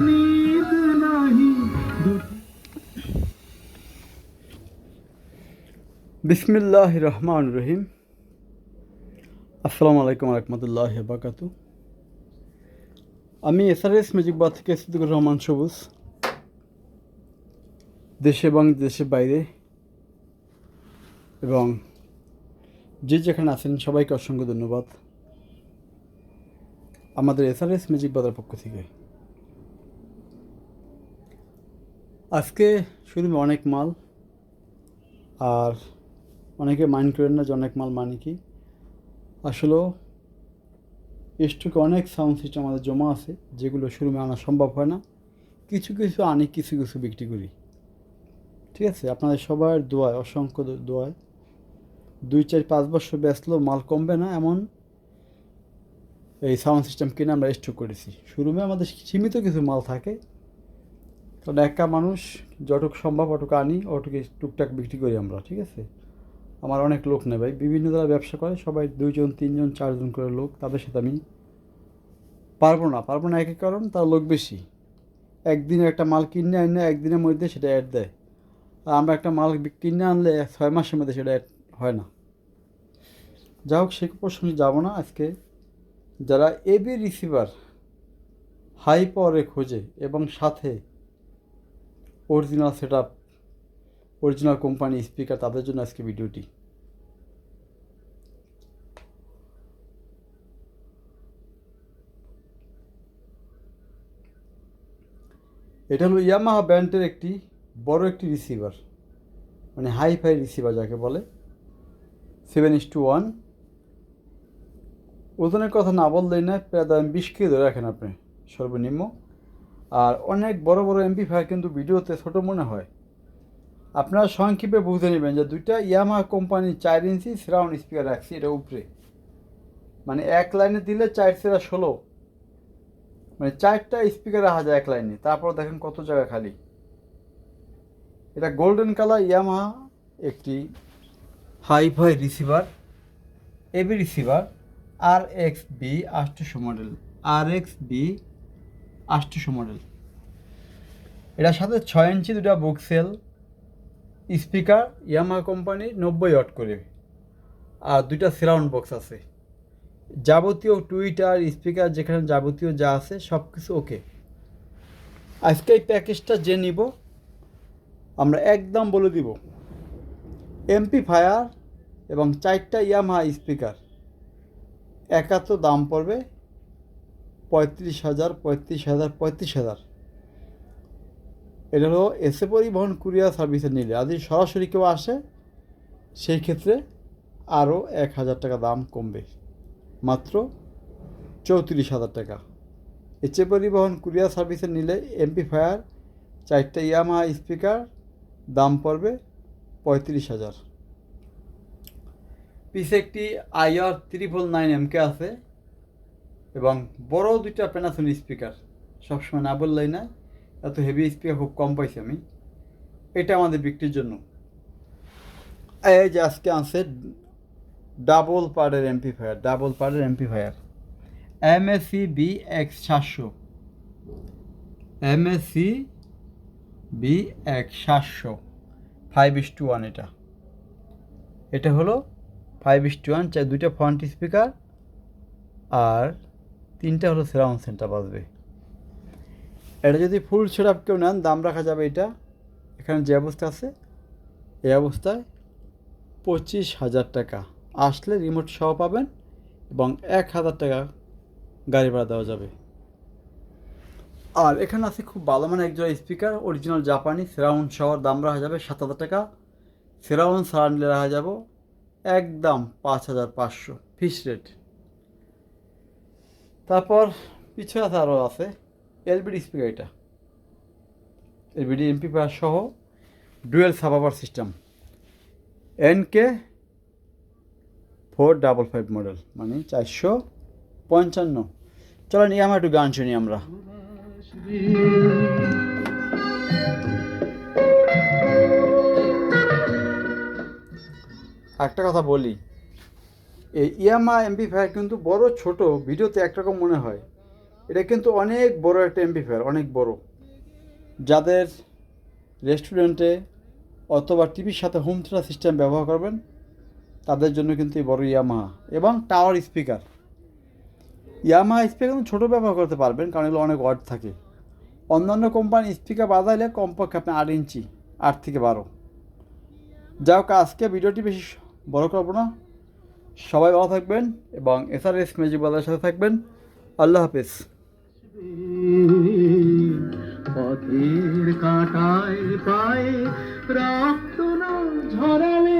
नींद नहीं বিসমিল্লাহির রহমানির রহিম। আসসালামু আলাইকুম রহমতুল্লাহি ওয়া বারাকাতুহু। আমি এসআরএস ম্যাজিক বার থেকে সিদ্দিকুর রহমান সবুজ, দেশে এবং দেশের বাইরে এবং যে যেখানে আছেন সবাইকে অসংখ্য ধন্যবাদ আমাদের এসআরএস ম্যাজিক বাজার পক্ষ থেকে। আজকে শুরু অনেক মাল, আর অনেকে মাইন্ড করেন না যে অনেক মাল মানে কি। আসলেও স্টকে অনেক সাউন্ড সিস্টেম আমাদের জমা আছে, যেগুলো শোরুমে আনা সম্ভব হয় না। কিছু কিছু আনি, কিছু কিছু বিক্রি করি। ঠিক আছে, আপনাদের সবার দোয়ায়, অসংখ্য দোয়ায় 2-4-5 বছর বেচলেও মাল কমবে না এমন এই সাউন্ড সিস্টেম কিনে আমরা স্টক করেছি। শোরুমে আমাদের সীমিত কিছু মাল থাকে, কারণ একা মানুষ যতটুক সম্ভব অটুকু আনি, অটুকু টুকটাক বিক্রি করি আমরা। ঠিক আছে, আমার অনেক লোক নেই ভাই, বিভিন্ন যারা ব্যবসা করে সবাই 2জন 3জন 4জন করে লোক, তাদের সাথে আমি পারবো না একই কারণ, তার লোক বেশি। একদিনে একটা মাল কিনে আনলে একদিনের মধ্যে সেটা অ্যাড দেয়, আর আমরা একটা মাল কিনে আনলে 6 মাসের মধ্যে সেটা অ্যাড হয় না। যা হোক, সে প্রসঙ্গে যাবো না আজকে। যারা এবি রিসিভার হাই পাওয়ারে খোঁজে এবং সাথে original set up, original company speaker, তাদের জন্য আজকে ভিডিওটি। এটা হলো ইয়ামাহা ব্র্যান্ডের একটি বড় একটি রিসিভার, মানে হাই-ফাই রিসিভার যাকে বলে। 7:1 ওজনের কথা না বললেই না, প্রায় 20 কেজি ধরে রাখেন আপনি সর্বনিম্ন। আর অনেক বড় বড় এমপ্লিফায়ার কিন্তু ভিডিওতে ছোটো মনে হয়। আপনারা সংক্ষেপে বুঝে নেবেন যে দুইটা ইয়ামাহা কোম্পানির 4 ইঞ্চি সারাউন্ড স্পিকার রাখছি এটা উপরে, মানে এক লাইনে দিলে 4-16, মানে 4টা স্পিকার রাখা যায় এক লাইনে। তারপর দেখেন কত জায়গা খালি। এটা গোল্ডেন কালার ইয়ামাহা একটি hi-fi receiver, AV receiver RXB 800 model, RXB 800 model. এটার সাথে 6 ইঞ্চি দুটা বক্সেল স্পিকার ইয়ামাহা কোম্পানির 90 ওয়াট করে, আর দুইটা সারাউন্ড বক্স আছে। যাবতীয় টুইটার স্পিকার যেখানে যাবতীয় যা আছে সব কিছু ওকে। আজকে এই প্যাকেজটা যে নিব আমরা একদম বলে দিব, এমপ্লিফায়ার এবং 4টা ইয়ামাহা স্পিকার একাত্র দাম পড়বে 35,000। এটা হলো এসে পরিবহন কুরিয়ার সার্ভিসে নিলে। আর যদি সরাসরি কেউ আসে সেই ক্ষেত্রে আরও 1,000 টাকা দাম কমবে, মাত্র 34,000 টাকা। এসে পরিবহন কুরিয়ার সার্ভিসে নিলে এমপ্লিফায়ার 4টা ইয়ামাহা স্পিকার দাম পড়বে 35,000। পিছে একটি IR 999MK আছে এবং বড় দুইটা প্যানাসোনিক স্পিকার। সবসময় না বললেই না, এত হেভি স্পিকার খুব কম পাইছি আমি। এটা আমাদের বিক্রির জন্য। এই যে আজকে আছে ডাবল পার্টের amplifier MSC BX 700, MSC BX 700 5:1। এটা হলো 5:1, চাই দুইটা ফ্রন্ট স্পিকার আর 3টা হলো সারাউন্ড সেন্টার বাজবে। এটা যদি ফুল সেট আপ কেউ নেন দাম রাখা যাবে, এটা এখানে যে অবস্থা আছে এই অবস্থায় 25,000 টাকা। আসলে রিমোট সহ পাবেন এবং 1,000 টাকা গাড়ি ভাড়া দেওয়া যাবে। আর এখানে আছে খুব ভালো মানে একজোড়া স্পিকার অরিজিনাল জাপানি সারাউন্ড সহ, দাম রাখা যাবে 7,000 টাকা। সারাউন্ড ছাড়া নিলে রাখা যাব একদম 5,500 ফিক্স রেট। তারপর পিছনে আরও আছে এলবিডি স্পিকার, এটা এলবিডি এমপ্লিফায়ার সহ ডুয়েল সাবওয়াফার সিস্টেম NK 455 মডেল, মানে 455। চলেন আমার একটু গান শুনি আমরা। একটা কথা বলি, এই ইয়ামাহা এমপ্লিফায়ার কিন্তু বড় ছোট ভিডিওতে একরকম মনে হয়, এটা কিন্তু অনেক বড় একটা এমপ্লিফায়ার, অনেক বড়। যাদের রেস্টুরেন্টে অথবা টিভির সাথে হোম থিয়েটার সিস্টেম ব্যবহার করবেন তাদের জন্য কিন্তু এই বড় ইয়ামাহা। এবং টাওয়ার স্পিকার, ইয়ামাহা স্পিকার কিন্তু ছোটো ব্যবহার করতে পারবেন, কারণ এগুলো অনেক ওয়াট থাকে। অন্যান্য কোম্পানির স্পিকার বাজাইলে কমপক্ষে আপনি 8 ইঞ্চি, 8 থেকে 12। যাই হোক, আজকে ভিডিওটি বেশি বড় করবো না। সবাই ভালো থাকবেন এবং SRS ম্যাজিক বাজারের সাথে থাকবেন। আল্লাহ হাফেজ। পথের কাঁটায় পায়ে রক্ত না ঝরালে